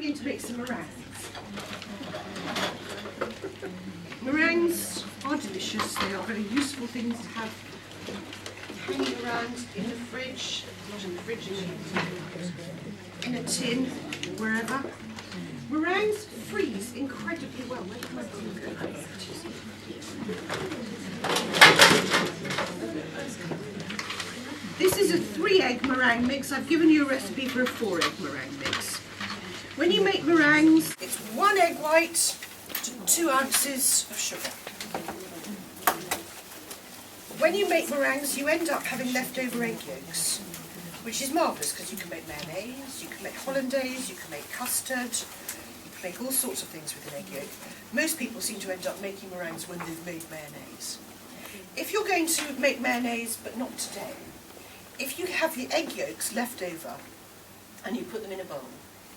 going to make some meringues. Meringues are delicious. They are very useful things to have hanging around in the fridge, not in the fridge, in a tin, wherever. Meringues freeze incredibly well. Where can my tin go? This is a 3-egg meringue mix. I've given you a recipe for a 4-egg meringue mix. When you make meringues, it's 1 egg white to 2 ounces of sugar. When you make meringues, you end up having leftover egg yolks, which is marvellous because you can make mayonnaise, you can make hollandaise, you can make custard, you can make all sorts of things with an egg yolk. Most people seem to end up making meringues when they've made mayonnaise. If you're going to make mayonnaise, but not today, if you have the egg yolks left over and you put them in a bowl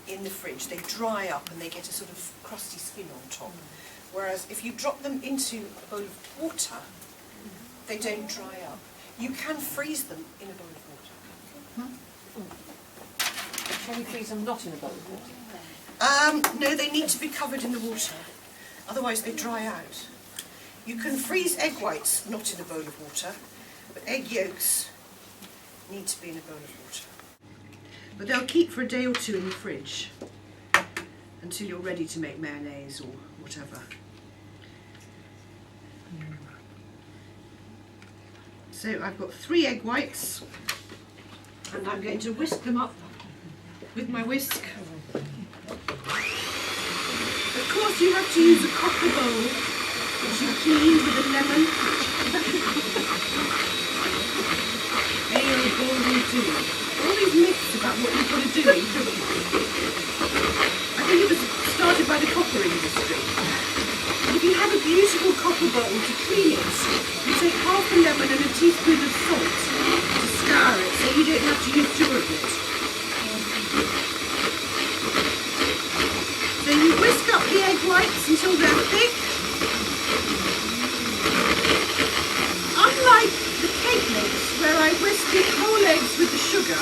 in the fridge, they dry up and they get a sort of crusty skin on top. Whereas if you drop them into a bowl of water, they don't dry up. You can freeze them in a bowl of water. Can we freeze them not in a bowl of water? No, they need to be covered in the water. Otherwise they dry out. You can freeze egg whites not in a bowl of water, but egg yolks need to be in a bowl of water. But they'll keep for a day or 2 in the fridge until you're ready to make mayonnaise or whatever. So I've got 3 egg whites and I'm going to whisk them up with my whisk. Of course you have to use a copper bowl which you clean with a lemon. Ale bowl will do. All these myths about what you've got to do in cooking. I think it was started by the copper industry. If you have a beautiful copper bowl to clean it, you take half a lemon and a teaspoon of salt to scour it so you don't have to use durabit. So you whisk up the egg whites until they're thick. Unlike the cake mix where I whisk the whole eggs with the sugar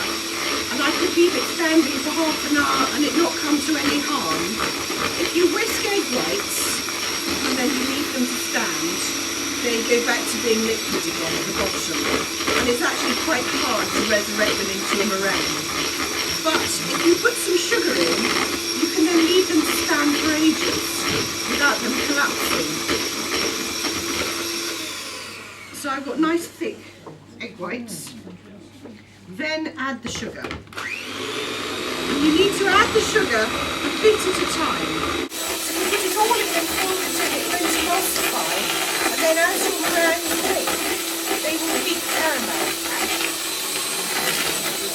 and I could leave it standing for half an hour and it not come to any harm, if you whisk egg whites and then you leave them to stand, they go back to being liquid again at the bottom. And it's actually quite hard to resurrect them into a meringue. But if you put some sugar in, you can then leave them to stand for ages without them collapsing. So I've got nice thick egg whites. Then add the sugar. And you need to add the sugar a bit at a time. So you put it all in and fold it in, it going to emulsify, and then as your meringues bake, they will be caramel.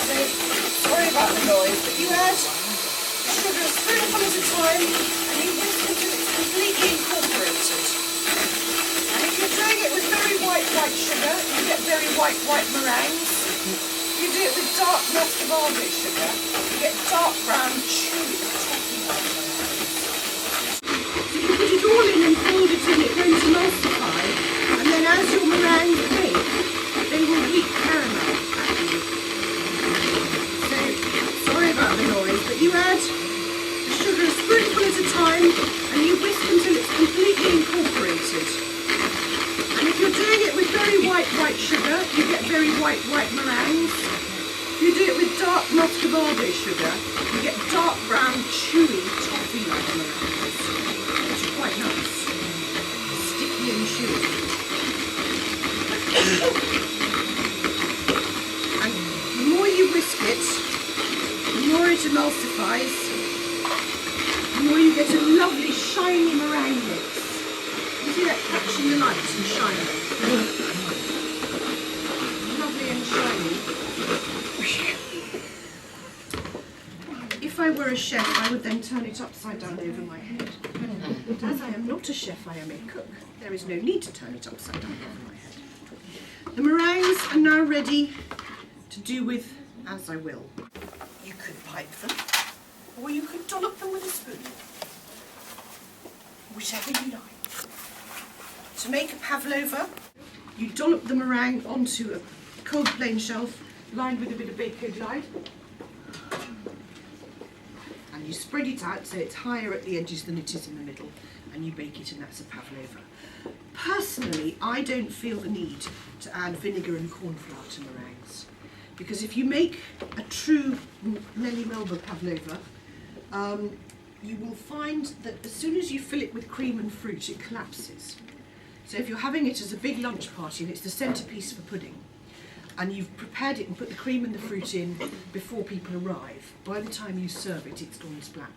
So, sorry about the noise, but you add the sugar a spoonful at a time, and you whisk until it's completely incorporated. And if you're doing it with very white sugar, you get very white meringues. You do it with dark muscovado sugar, you get dark brown, chewy, toffee like meringues. So you put it all in and fold it in, it won't emulsify, and then as your meringues bake, they will heat caramel at you. So, sorry about the noise, but you add the sugar a spoonful at a time, and you whisk until it's completely incorporated. And if you're doing it with very white sugar, you get very white meringues. If you do it with dark muscovado sugar, you get dark brown, chewy, toffee-like meringues, which are quite nice. Sticky and chewy. And the more you whisk it, the more it emulsifies, the more you get a lovely, shiny meringue mix. You see that catching the light and shining? Lovely and shiny. If I were a chef, I would then turn it upside down over my head. But as I am not a chef, I am a cook. There is no need to turn it upside down over my head. The meringues are now ready to do with as I will. You could pipe them, or you could dollop them with a spoon. Whichever you like. To make a pavlova, you dollop the meringue onto a cold plain shelf lined with a bit of baker glide. And You spread it out so it's higher at the edges than it is in the middle, and you bake it, and that's a pavlova. Personally, I don't feel the need to add vinegar and cornflour to meringues, because if you make a true Nellie Melba pavlova, you will find that as soon as you fill it with cream and fruit, it collapses. So if you're having it as a big lunch party and it's the centrepiece for pudding, and you've prepared it and put the cream and the fruit in before people arrive, by the time you serve it, it's gone splat.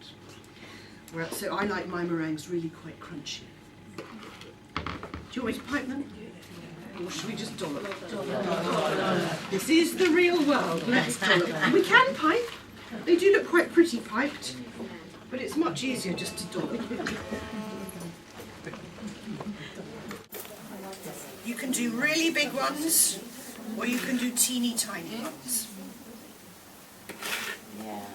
So I like my meringues really quite crunchy. Do you want me to pipe them? Or should we just dollop? This is the real world, let's dollop. We can pipe. They do look quite pretty piped, but it's much easier just to dollop. You can do really big ones, or you can do teeny tiny ones. Yeah.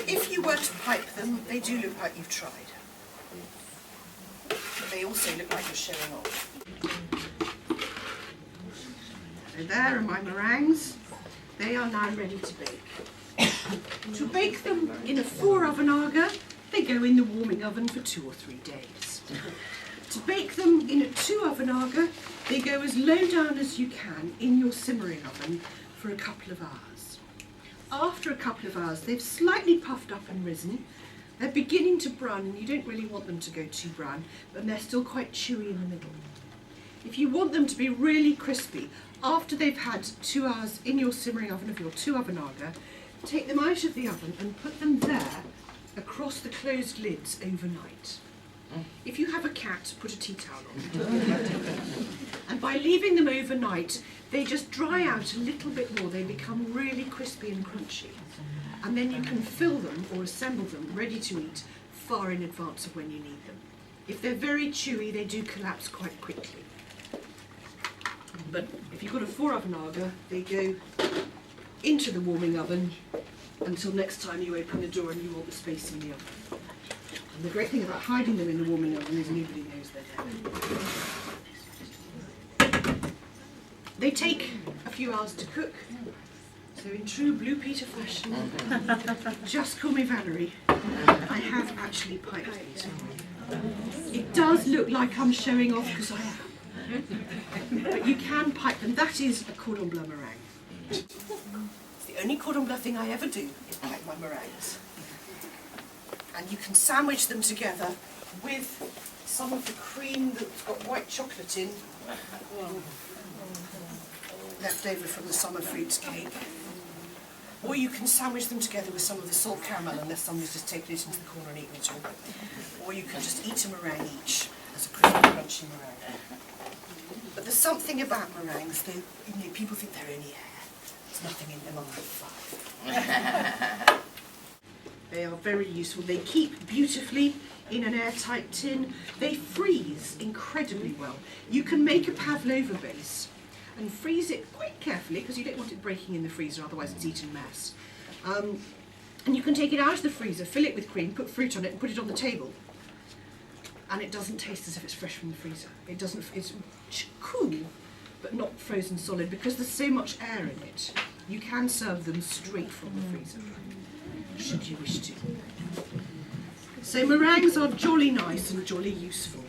If you were to pipe them, they do look like you've tried. But they also look like you're showing off. So there are my meringues. They are now ready to bake. To bake them in a 4-oven Aga, they go in the warming oven for 2 or 3 days. To bake them in a 2-oven Aga, they go as low down as you can in your simmering oven for a couple of hours. After a couple of hours, they've slightly puffed up and risen. They're beginning to brown, and you don't really want them to go too brown, but they're still quite chewy in the middle. If you want them to be really crispy, after they've had 2 hours in your simmering oven of your 2-oven Aga, take them out of the oven and put them there across the closed lids overnight. If you have a cat, put a tea towel on. And by leaving them overnight, they just dry out a little bit more. They become really crispy and crunchy. And then you can fill them or assemble them ready to eat far in advance of when you need them. If they're very chewy, they do collapse quite quickly. But if you've got a 4-oven Aga, they go into the warming oven until next time you open the door and you want the space in the oven. And the great thing about hiding them in the warming oven is nobody knows they're there. They take a few hours to cook, so in true Blue Peter fashion, just call me Valerie, I have actually piped these. It does look like I'm showing off because I am, but you can pipe them. That is a cordon bleu meringue. It's the only cordon bleu thing I ever do is pipe my meringues. And you can sandwich them together with some of the cream that's got white chocolate in, left over from the summer fruits cake. Or you can sandwich them together with some of the salt caramel, unless somebody's just taken it into the corner and eaten it all. Or you can just eat a meringue each as a crispy, crunchy meringue. But there's something about meringues, people think they're only air. There's nothing in them on the 5. They are very useful. They keep beautifully in an airtight tin. They freeze incredibly well. You can make a pavlova base and freeze it quite carefully because you don't want it breaking in the freezer, otherwise it's eaten mess. And you can take it out of the freezer, fill it with cream, put fruit on it and put it on the table. And it doesn't taste as if it's fresh from the freezer. It's cool, but not frozen solid because there's so much air in it. You can serve them straight from the freezer, should you wish to. So meringues are jolly nice and jolly useful.